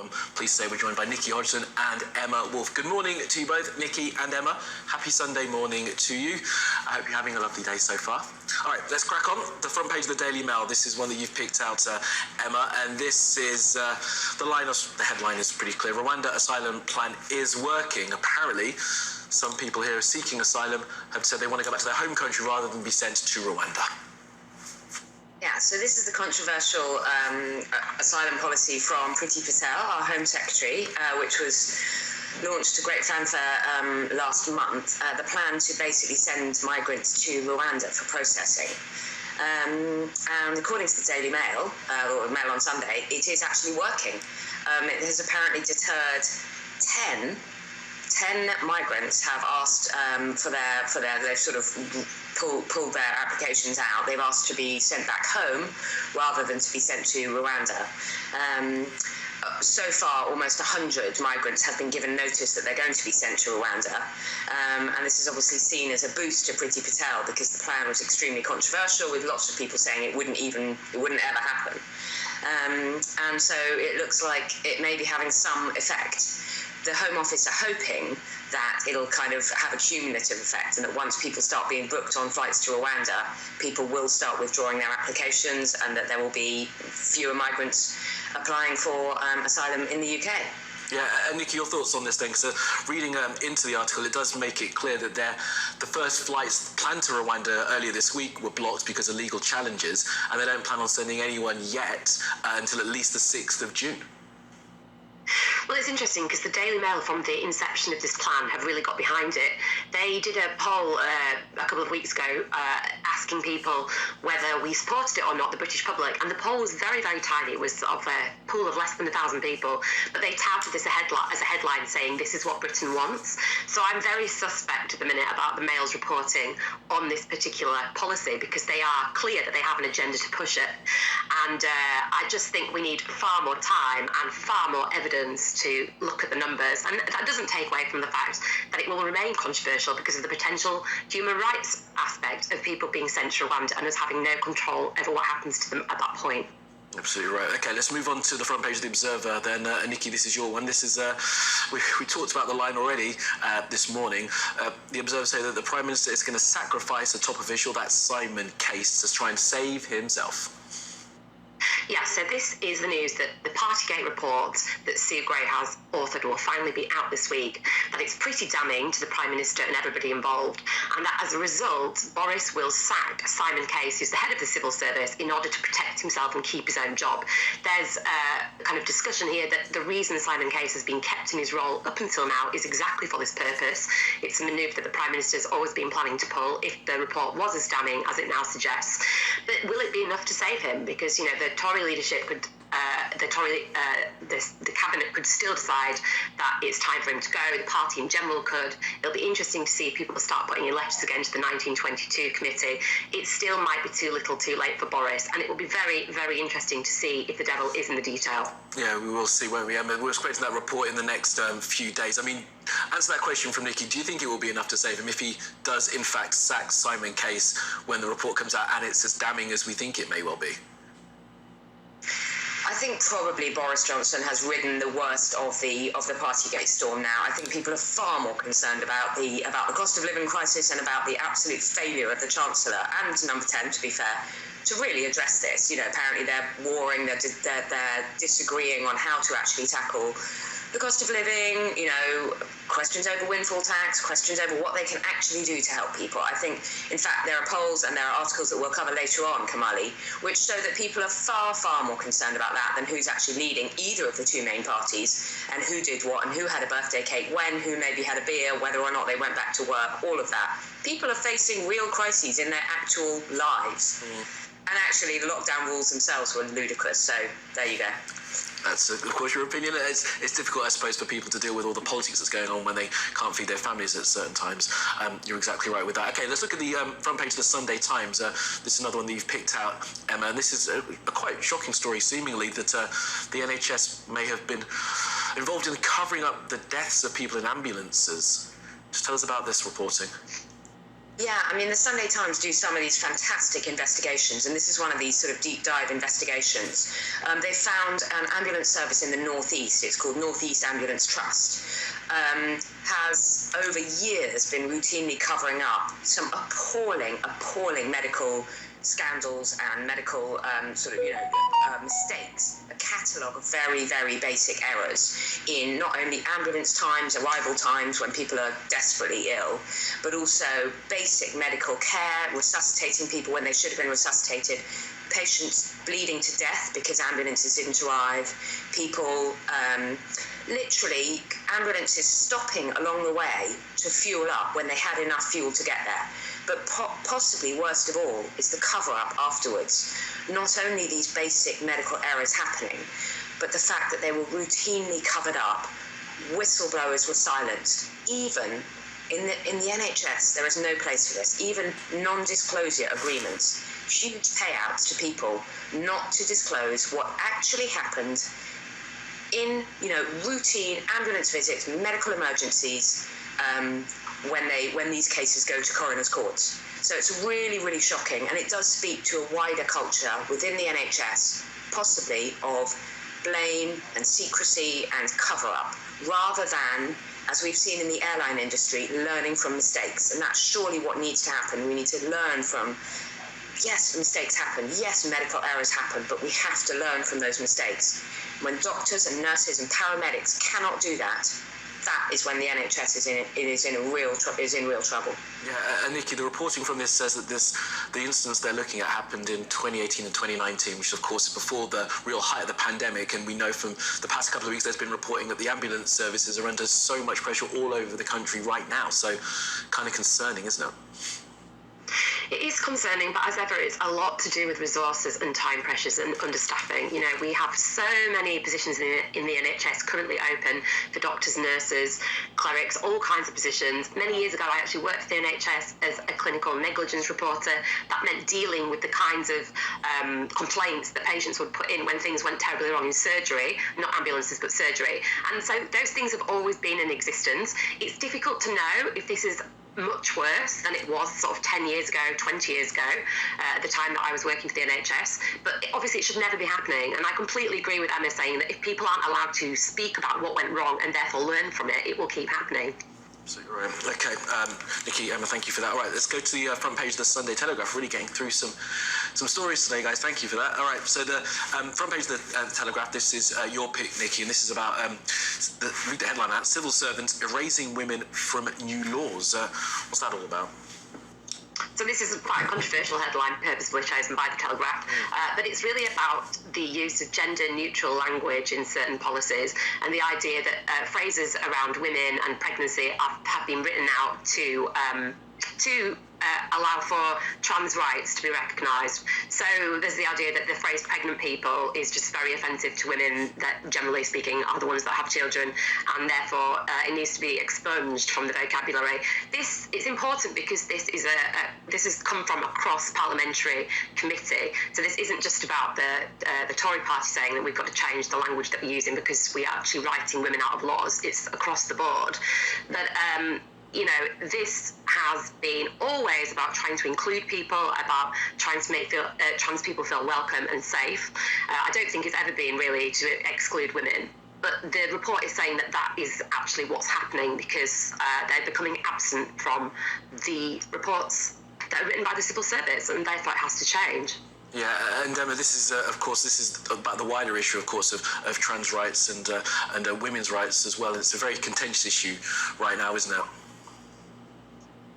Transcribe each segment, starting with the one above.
I'm pleased to say we're joined by Nikki Hodgson and Emma Wolfe. Good morning to you both, Nikki and Emma. Happy Sunday morning to you. I hope you're having a lovely day so far. All right, let's crack on. The front page of the Daily Mail. This is one that you've picked out, Emma, and this is the headline is pretty clear. Rwanda asylum plan is working. Apparently, some people here seeking asylum have said they want to go back to their home country rather than be sent to Rwanda. Yeah, so this is the controversial asylum policy from Priti Patel, our Home Secretary, which was launched to great fanfare last month. The plan to basically send migrants to Rwanda for processing. And according to the Daily Mail, or Mail on Sunday, it is actually working. It has apparently deterred 10 migrants have asked they've sort of pulled their applications out. They've asked to be sent back home rather than to be sent to Rwanda. So far, almost 100 migrants have been given notice that they're going to be sent to Rwanda. And this is obviously seen as a boost to Priti Patel because the plan was extremely controversial, with lots of people saying it wouldn't ever happen. And so it looks like it may be having some effect. The Home Office are hoping that it'll kind of have a cumulative effect, and that once people start being booked on flights to Rwanda, people will start withdrawing their applications, and that there will be fewer migrants applying for asylum in the UK. Yeah, and Nikki, your thoughts on this thing? So, reading into the article, it does make it clear that the first flights planned to Rwanda earlier this week were blocked because of legal challenges, and they don't plan on sending anyone yet until at least the 6th of June. Well, it's interesting because the Daily Mail, from the inception of this plan, have really got behind it. They did a poll a couple of weeks ago asking people whether we supported it or not, the British public, and the poll was very, very tiny. It was of a pool of less than 1,000 people, but they touted this as a headline saying this is what Britain wants. So I'm very suspect at the minute about the Mail's reporting on this particular policy, because they are clear that they have an agenda to push it. And I just think we need far more time and far more evidence to look at the numbers, and that doesn't take away from the fact that it will remain controversial because of the potential human rights aspect of people being sent to Rwanda and us having no control over what happens to them at that point. Absolutely right. Okay, let's move on to the front page of the Observer then. Nikki, this is your one. This is we talked about the line already this morning. The Observer say that the Prime Minister is going to sacrifice a top official, that's Simon Case, to try and save himself. Yeah, so this is the news that the Partygate report that Sue Gray has authored will finally be out this week, that it's pretty damning to the Prime Minister and everybody involved, and that as a result, Boris will sack Simon Case, who's the head of the civil service, in order to protect himself and keep his own job. There's a kind of discussion here that the reason Simon Case has been kept in his role up until now is exactly for this purpose. It's a manoeuvre that the Prime Minister has always been planning to pull if the report was as damning as it now suggests. But will it be enough to save him? Because, the Tory leadership could, the cabinet could still decide that it's time for him to go. The party in general could. It'll be interesting to see if people start putting in letters again to the 1922 committee. It still might be too little too late for Boris, and it will be very, very interesting to see if the devil is in the detail. Yeah, we will see, won't we? We're expecting that report in the next few days. Answer that question from Nikki. Do you think it will be enough to save him if he does, in fact, sack Simon Case when the report comes out and it's as damning as we think it may well be? I think probably Boris Johnson has ridden the worst of the Partygate storm now. I think people are far more concerned about the cost of living crisis and about the absolute failure of the Chancellor and Number 10, to be fair, to really address this. Apparently they're warring, they're disagreeing on how to actually tackle the cost of living, questions over windfall tax, questions over what they can actually do to help people. I think, in fact, there are polls and there are articles that we'll cover later on, Kamali, which show that people are far, far more concerned about that than who's actually leading either of the two main parties and who did what and who had a birthday cake when, who maybe had a beer, whether or not they went back to work, all of that. People are facing real crises in their actual lives. And actually, the lockdown rules themselves were ludicrous, so there you go. That's, of course, your opinion. It's difficult, I suppose, for people to deal with all the politics that's going on when they can't feed their families at certain times. You're exactly right with that. Okay, let's look at the front page of the Sunday Times. This is another one that you've picked out, Emma, and this is a quite shocking story, seemingly, that the NHS may have been involved in covering up the deaths of people in ambulances. Just tell us about this reporting. Yeah, I mean, the Sunday Times do some of these fantastic investigations, and this is one of these sort of deep dive investigations. They found an ambulance service in the Northeast, it's called Northeast Ambulance Trust, has over years been routinely covering up some appalling medical scandals and medical mistakes, a catalogue of very, very basic errors in not only ambulance times, arrival times when people are desperately ill, but also basic medical care, resuscitating people when they should have been resuscitated, patients bleeding to death because ambulances didn't arrive, people literally ambulances stopping along the way to fuel up when they had enough fuel to get there. But possibly worst of all is the cover-up afterwards. Not only these basic medical errors happening, but the fact that they were routinely covered up, whistleblowers were silenced. Even in the NHS, there is no place for this. Even non-disclosure agreements, huge payouts to people not to disclose what actually happened in, routine ambulance visits, medical emergencies, when these cases go to coroner's courts. So it's really, really shocking, and it does speak to a wider culture within the NHS, possibly of blame and secrecy and cover-up, rather than, as we've seen in the airline industry, learning from mistakes. And that's surely what needs to happen. We need to learn from, yes, mistakes happen, yes, medical errors happen, but we have to learn from those mistakes. When doctors and nurses and paramedics cannot do that, that is when the NHS is in real trouble. Yeah, and Nikki, the reporting from this says that the instance they're looking at happened in 2018 and 2019, which of course is before the real height of the pandemic. And we know from the past couple of weeks there's been reporting that the ambulance services are under so much pressure all over the country right now. So kind of concerning, isn't it? It is concerning, but as ever, it's a lot to do with resources and time pressures and understaffing. We have so many positions in the NHS currently open for doctors, nurses, clerics, all kinds of positions. Many years ago, I actually worked for the NHS as a clinical negligence reporter. That meant dealing with the kinds of complaints that patients would put in when things went terribly wrong in surgery, not ambulances, but surgery. And so those things have always been in existence. It's difficult to know if this is much worse than it was sort of 10 years ago, 20 years ago, at the time that I was working for the NHS. But obviously it should never be happening. And I completely agree with Emma saying that if people aren't allowed to speak about what went wrong and therefore learn from it, it will keep happening. Absolutely right. Okay, Nikki, Emma, thank you for that. All right, let's go to the front page of the Sunday Telegraph. Really getting through some stories today, guys. Thank you for that. All right, so the front page of the Telegraph, this is your pick, Nikki, and this is about, read the headline out, civil servants erasing women from new laws. What's that all about? So this is quite a controversial headline, purposefully chosen by the Telegraph, but it's really about the use of gender-neutral language in certain policies and the idea that phrases around women and pregnancy have been written out to allow for trans rights to be recognised. So there's the idea that the phrase pregnant people is just very offensive to women that, generally speaking, are the ones that have children, and therefore it needs to be expunged from the vocabulary. It's important because this has come from a cross-parliamentary committee. So this isn't just about the Tory party saying that we've got to change the language that we're using because we are actually writing women out of laws. It's across the board. But this has been always about trying to include people, about trying to make trans people feel welcome and safe. I don't think it's ever been really to exclude women. But the report is saying that is actually what's happening because they're becoming absent from the reports that are written by the civil service, and therefore it has to change. Yeah, and Emma, this is about the wider issue, of course, of trans rights and women's rights as well. It's a very contentious issue right now, isn't it?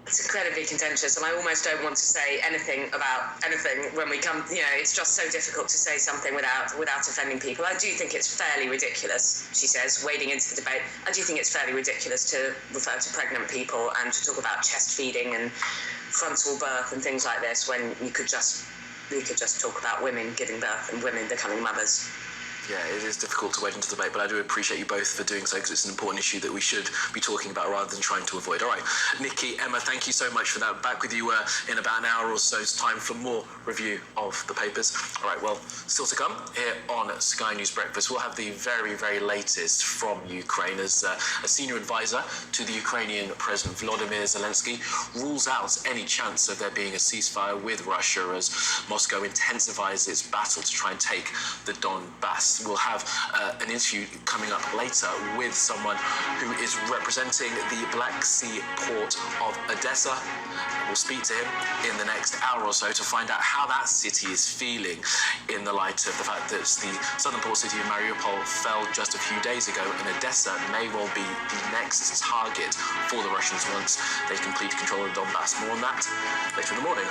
It's incredibly contentious, and I almost don't want to say anything about anything when we come. It's just so difficult to say something without offending people. I do think it's fairly ridiculous, she says, wading into the debate. I do think it's fairly ridiculous to refer to pregnant people and to talk about chest feeding and frontal birth and things like this when we could just talk about women giving birth and women becoming mothers. Yeah, it is difficult to wade into the debate, but I do appreciate you both for doing so, because it's an important issue that we should be talking about rather than trying to avoid. All right, Nikki, Emma, thank you so much for that. Back with you in about an hour or so. It's time for more review of the papers. All right, well, still to come here on Sky News Breakfast. We'll have the very, very latest from Ukraine as a senior advisor to the Ukrainian President Volodymyr Zelensky rules out any chance of there being a ceasefire with Russia as Moscow intensifies its battle to try and take the Donbass. We'll have an interview coming up later with someone who is representing the Black Sea port of Odessa. We'll speak to him in the next hour or so to find out how that city is feeling in the light of the fact that the southern port city of Mariupol fell just a few days ago, and Odessa may well be the next target for the Russians once they complete control of Donbass. More on that later in the morning.